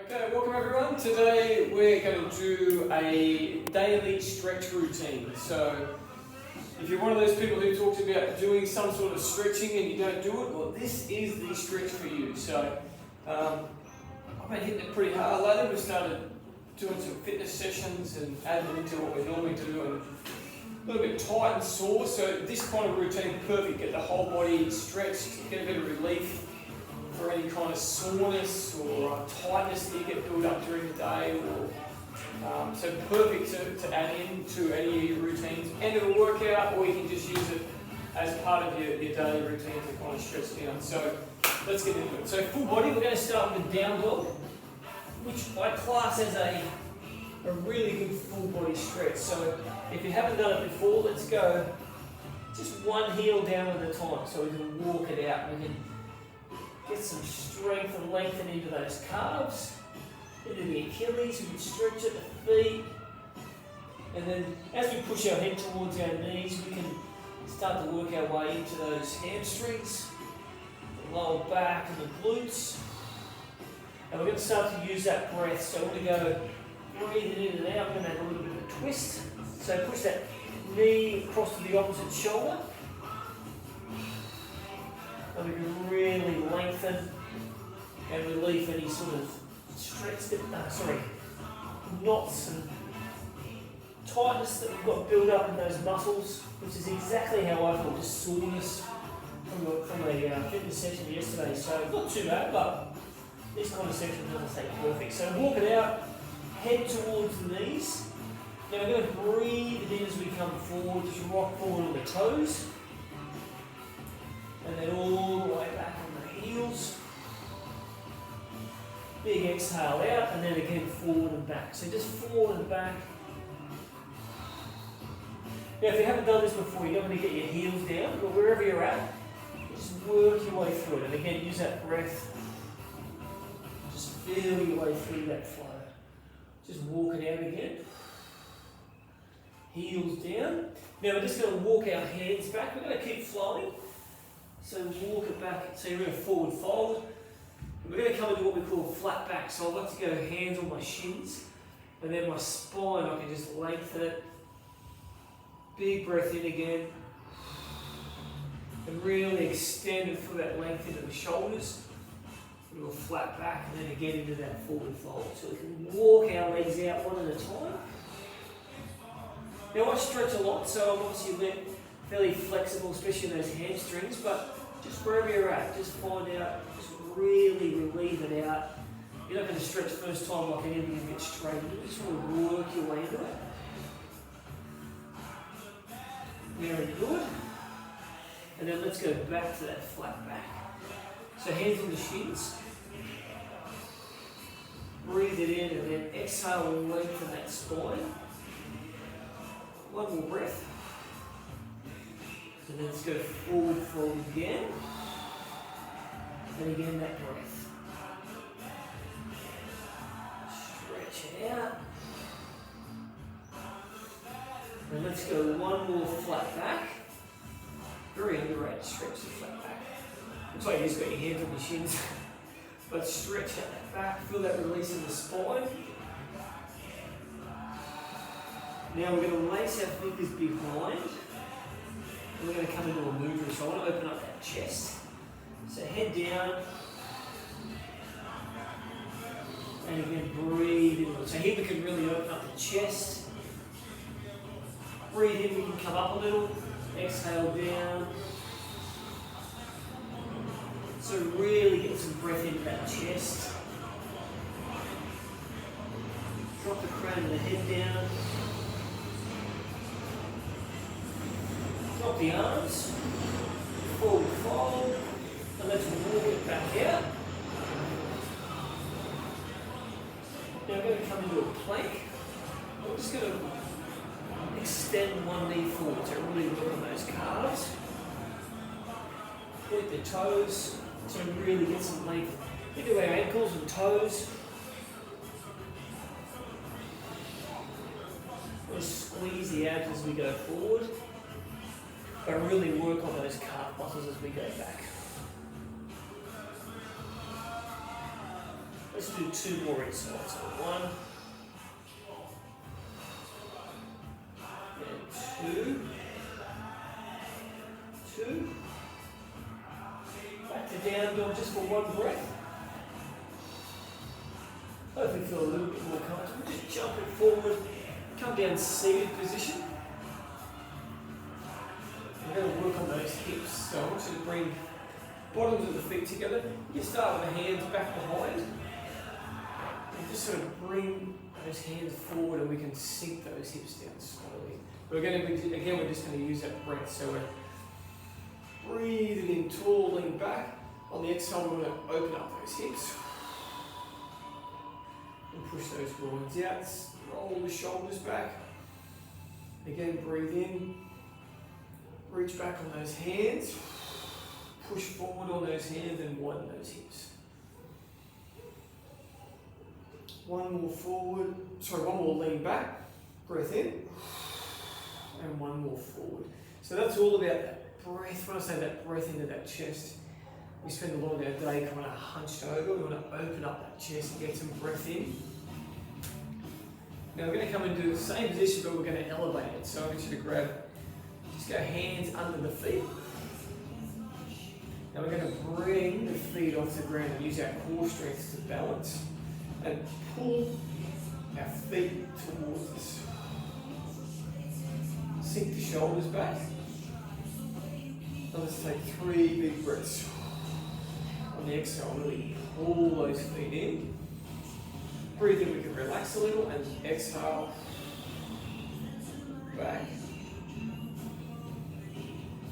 Okay, welcome everyone. Today we're going to do a daily stretch routine. So if you're one of those people who talks about doing some sort of stretching and you don't do it, well, this is the stretch for you. So I've been hitting it pretty hard lately. We've started doing some fitness sessions and adding into what we normally do, and a little bit tight and sore. So this kind of routine is perfect. Get the whole body stretched, get a bit of relief for any kind of soreness or tightness that you get built up during the day, or so perfect to add into any of your routines. End of a workout, or you can just use it as part of your daily routine to kind of stretch down. So let's get into it. So full body, we're going to start with down dog, which I class as a really good full body stretch. So if you haven't done it before, let's go just one heel down at a time, so we can walk it out. We can get some strength and lengthen into those calves, into the Achilles. We can stretch at the feet. And then as we push our head towards our knees, we can start to work our way into those hamstrings, the lower back and the glutes. And we're going to start to use that breath. So we're going to go breathing in and out. We're going to have a little bit of a twist. So push that knee across to the opposite shoulder. And we can really lengthen and relieve any sort of knots and tightness that we've got built up in those muscles, which is exactly how I felt, just soreness from a fitness session yesterday. So not too bad, but this kind of section doesn't say perfect. So walk it out, head towards the knees. Now we're going to breathe it in as we come forward, just rock forward on the toes. And then all the way back on the heels. Big exhale out, and then again forward and back. So just forward and back. Now if you haven't done this before, you don't want to get your heels down, but wherever you're at, just work your way through it. And again, use that breath. Just feel your way through that flow. Just walk it out again. Heels down. Now we're just going to walk our hands back. We're going to keep flowing. So walk it back, so you're going to forward fold. And we're going to come into what we call flat back. So I like to go hands on my shins, and then my spine, I can just lengthen it. Big breath in again. And really extend it for that length into the shoulders. A little flat back, and then again into that forward fold. So we can walk our legs out one at a time. Now I stretch a lot, so I'm obviously fairly flexible, especially in those hamstrings, but just wherever you're at, just find out, just really relieve it out. You're not going to stretch first time like anything and get straight into it. Just want to work your way into it. Very good. And then let's go back to that flat back. So hands on the shins. Breathe it in and then exhale and lengthen that spine. One more breath. And then let's go forward fold again. And again that breath. Stretch it out. And let's go one more flat back. Very underrated stretch the flat back. Looks like you just got your hands on your shins. But stretch out that back. Feel that release in the spine. Now we're going to lace our fingers behind. And we're going to come into a mudra, so I want to open up that chest. So head down. And again, breathe in. So here we can really open up the chest. Breathe in, we can come up a little. Exhale down. So really get some breath into that chest. Drop the crown of the head down. Drop the arms, forward fold, and let's walk it back out. Now we're going to come into a plank. We're just going to extend one knee forward to really work on those calves. Point the toes to really get some length into our ankles and toes. We'll squeeze the abs as we go forward. But really work on those calf muscles as we go back. Let's do 2 more inside. So 1 and 2. Back to down dog just for 1 breath. Hopefully feel a little bit more comfortable. Just jump it forward, come down seated position. We're going to work on those hips. So I want you to bring bottoms of the feet together. You start with the hands back behind. And just sort of bring those hands forward and we can sink those hips down slowly. We're going to, again, we're just going to use that breath. So we're breathing in tall, lean back. On the exhale, we're going to open up those hips. And push those groins out. Roll the shoulders back. Again, breathe in. Reach back on those hands. Push forward on those hands and widen those hips. 1 more forward. Sorry, 1 more lean back. Breath in. And 1 more forward. So that's all about that breath. When I say that breath into that chest, we spend a lot of our day kind of hunched over. We want to open up that chest and get some breath in. Now we're going to come and do the same position, but we're going to elevate it. So I want you to grab, just go hands under the feet. Now we're going to bring the feet off the ground and use our core strength to balance and pull our feet towards us. Sink the shoulders back. And let's take 3 big breaths. On the exhale, really pull those feet in. Breathe in, we can relax a little and exhale back.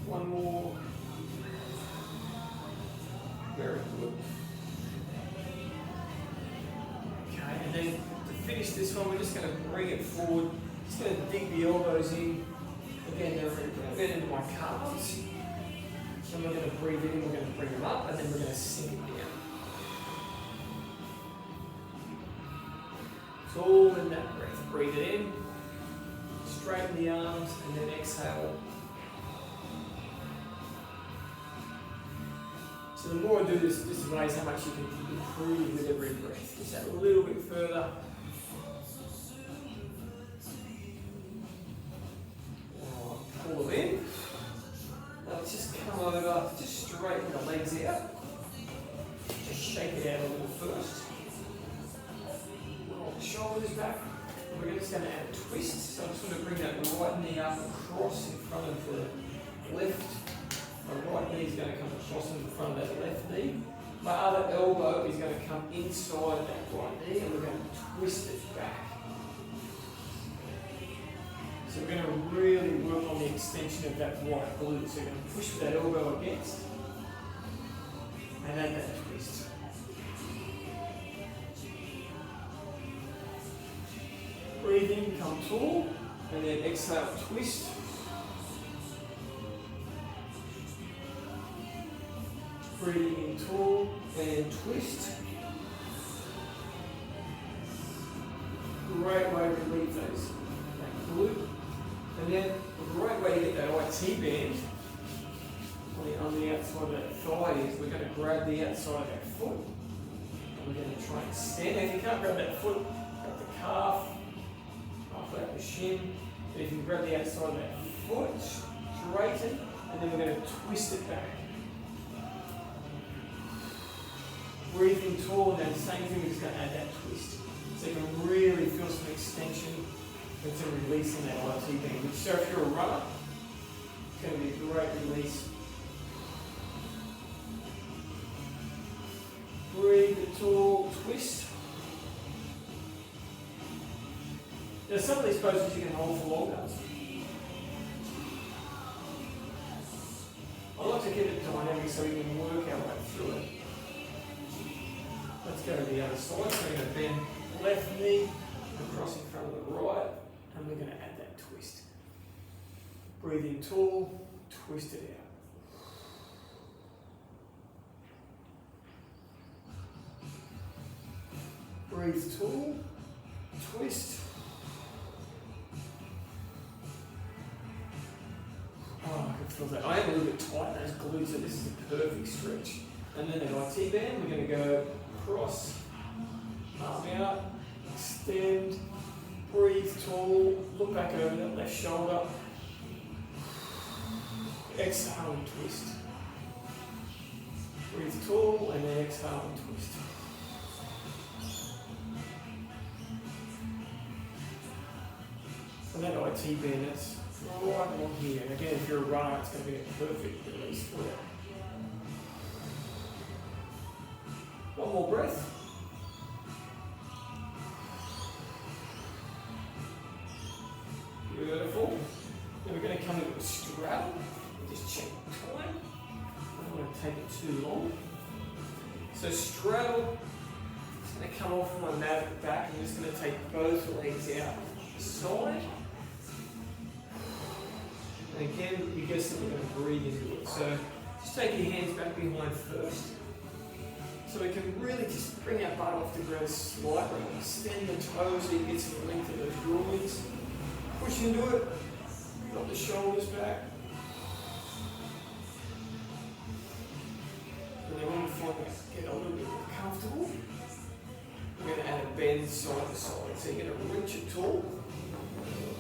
1 more. Very good. Okay, and then to finish this one, we're just going to bring it forward. Just going to dig the elbows in. Again, they're a bit into my calves. Then we're going to breathe in, we're going to bring them up, and then we're going to sink it down. It's all in that breath. Breathe it in, straighten the arms, and then exhale. So the more I do this, just amazing how much you can improve with every breath. Just that a little bit further. Pull it in. Now let's just come over, just straighten the legs out. Just shake it out a little first. Roll the shoulders back. And we're just going to add a twist. So I just want to bring that right knee up across in front of the left. My right knee is going to come across in front of that left knee. My other elbow is going to come inside that right knee and we're going to twist it back. So we're going to really work on the extension of that right glute. So you're going to push that elbow against and add that twist. Breathe in, come tall, and then exhale, twist. Breathing in tall and twist. Great way to relieve that glute. And then a great way to get that IT band on the outside of that thigh is we're going to grab the outside of that foot. And we're going to try and extend. If you can't grab that foot, grab the calf, halfway up the shin. And if you can grab the outside of that foot, straighten, and then we're going to twist it back. Breathing tall, and then the same thing, we're just going to add that twist. So you can really feel some extension and some release in that IT band. So if you're a runner, it's going to be a great release. Breathe the tall, twist. Now some of these poses you can hold for longer. I like to keep it dynamic so we can work our way through it. Let's go to the other side. So we're going to bend left knee across in front of the right, and we're going to add that twist. Breathe in tall, twist it out. Breathe tall, twist. Oh, I can feel that. I am a little bit tight in those glutes, so this is a perfect stretch. And then an IT band, we're going to go across Breathe tall. Look back over that left shoulder. Exhale and twist. Breathe tall and then exhale and twist. And that IT bend, that's right along here. And again, if you're a runner, it's going to be a perfect release for it. One more breath. Beautiful. Then we're going to come into a straddle. Just check time. I don't want to take it too long. So straddle. It's going to come off my mat at the back. I'm just going to take both legs out side. And again, you guess that we're going to breathe into it. So just take your hands back behind first. So we can really just bring our butt off the ground slightly. Extend the toes so you get some length of those groins. Push into it. Drop the shoulders back. And then when you find that get a little bit more comfortable, we're going to add a bend side to side. So you're going to reach it tall.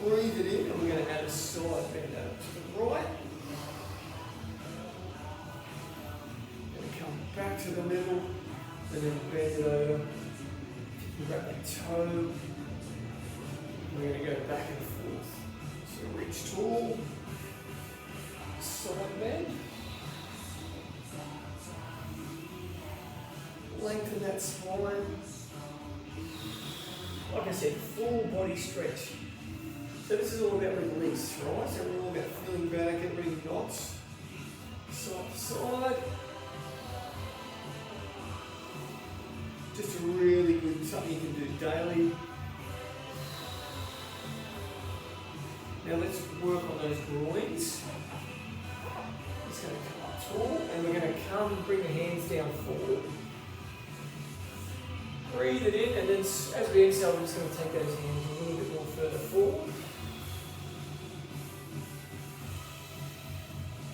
Breathe it in, and we're going to add a side bend out to the right. Going to come back to the middle, and then bend it over. Grab that toe. We're going to go back and forth. So reach tall, side bend. Lengthen that spine. Like I said, full body stretch. So this is all about release, right? So we're all about feeling better, getting rid of knots. Side to side. Just a really good, something you can do daily. Now let's work on those groins. Just going to come up tall, and we're going to come and bring the hands down forward. Breathe it in, and then as we exhale, we're just going to take those hands a little bit more further forward.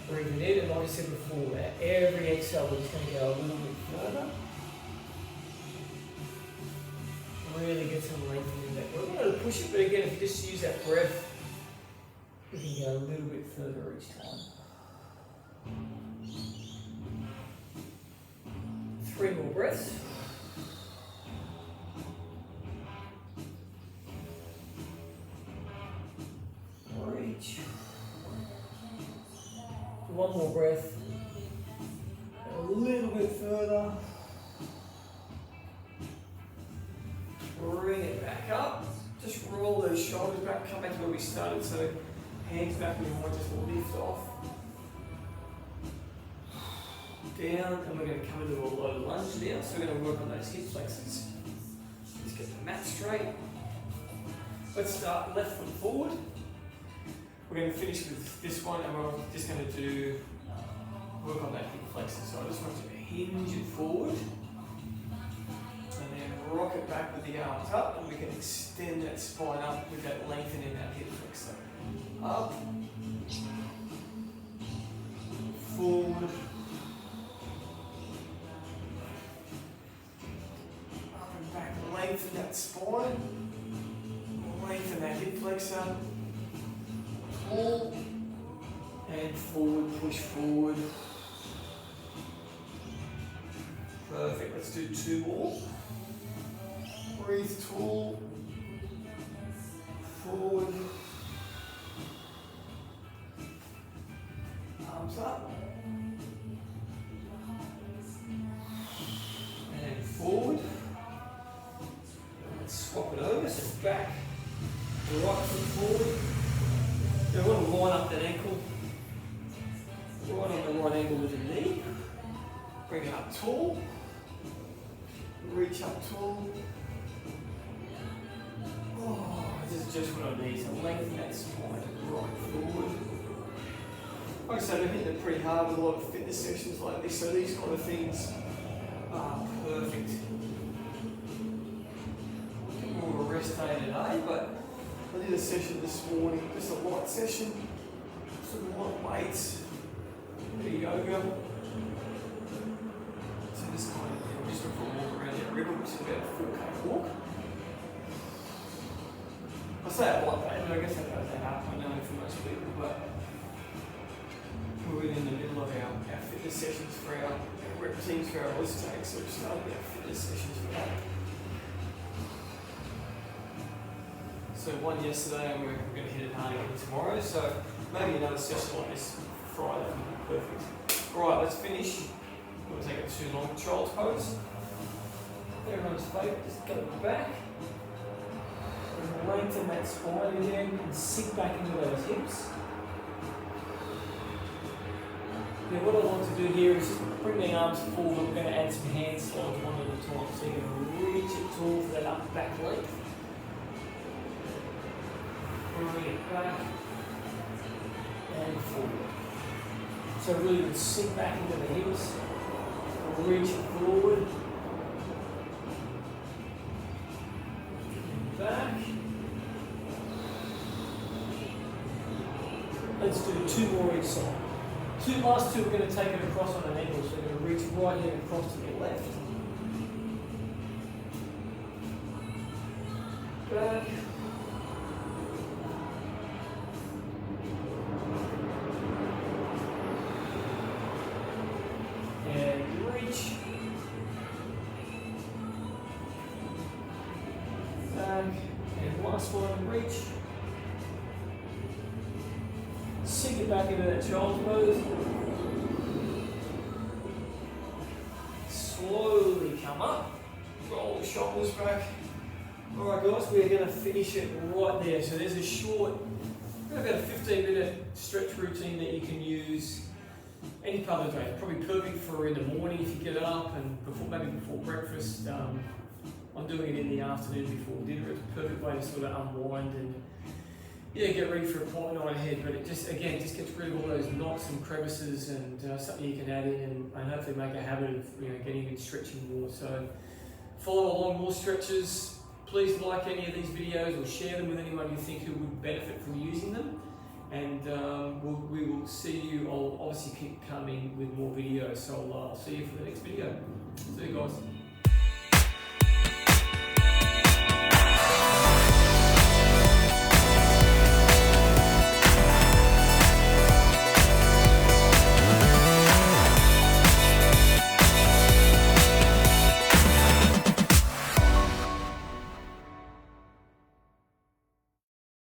Breathe it in, and like I said before, at every exhale, we're just going to go a little bit further. Really get some length in that. We're not going to push it, but again, if you just use that breath, we can go a little bit further each time. 3 more breaths. Reach. 1 more breath. A little bit further. Bring it back up. Just roll those shoulders back. Come back to where we started. So hands back behind, just lift off. Down, and we're going to come into a low lunge now. So we're going to work on those hip flexors. Let's get the mat straight. Let's start left foot forward. We're going to finish with this one, and we're just going to do work on that hip flexor. So I just want you to hinge it forward, and then rock it back with the arms up, and we can extend that spine up with that lengthening that hip flexor. Up, forward, up and back. Lengthen that spine, lengthen that hip flexor. Pull and forward, push forward. Perfect. Let's do 2 more. Breathe tall. Forward. Arms up. And forward. Let's swap it over. So back. Right foot forward. Now we want to line up that ankle, right on the right angle with the knee. Bring it up tall, reach up tall. Oh, this is just what I need, so lengthen that spine right forward. Like I said, I've hit it pretty hard with a lot of fitness sessions like this, so these kind of things are perfect. More of a rest day today, but I did a session this morning, just a light session, some light weights, a bit of yoga. So just kind of, just before I walk around that river, which is about a 4K walk. I say it like that, but I guess that goes out. I know for most people, but we're in the middle of our fitness sessions for our rep teams for our list takes, so we're starting our fitness sessions for that. So one yesterday, and we're going to hit it hard again tomorrow, so maybe another session like this Friday would be perfect. Alright, let's finish. I'm going to take it too long. Child's pose. Everyone's favourite, just go back. And lengthen that spine again and sink back into those hips. Now what I want to do here is just bring the arms forward. We're going to add some hand slides one at a time. So you're going to reach it tall for that upper back length. Bring it back and forward. So really just sink back into the hips. Reach it forward. Back. Let's do two more each side. Last two, we're going to take it across on an angle, so we're going to reach right here across to the left. Back. And reach. Back. And last one, reach. Sink it back into that child's pose. Slowly come up. Roll the shoulders back. Alright guys, we're going to finish it right there. So there's a short, about a 15-minute stretch routine that you can use any part of the day. Probably perfect for in the morning if you get up and maybe before breakfast. I'm doing it in the afternoon before dinner. It's a perfect way to sort of unwind and get ready for a quiet night ahead. But it just gets rid of all those knots and crevices, and something you can add in and hopefully make a habit of getting in stretching more. So follow along, more stretches. Please like any of these videos or share them with anyone you think who would benefit from using them. And we will see you. I'll obviously keep coming with more videos, so I'll see you for the next video. See you guys.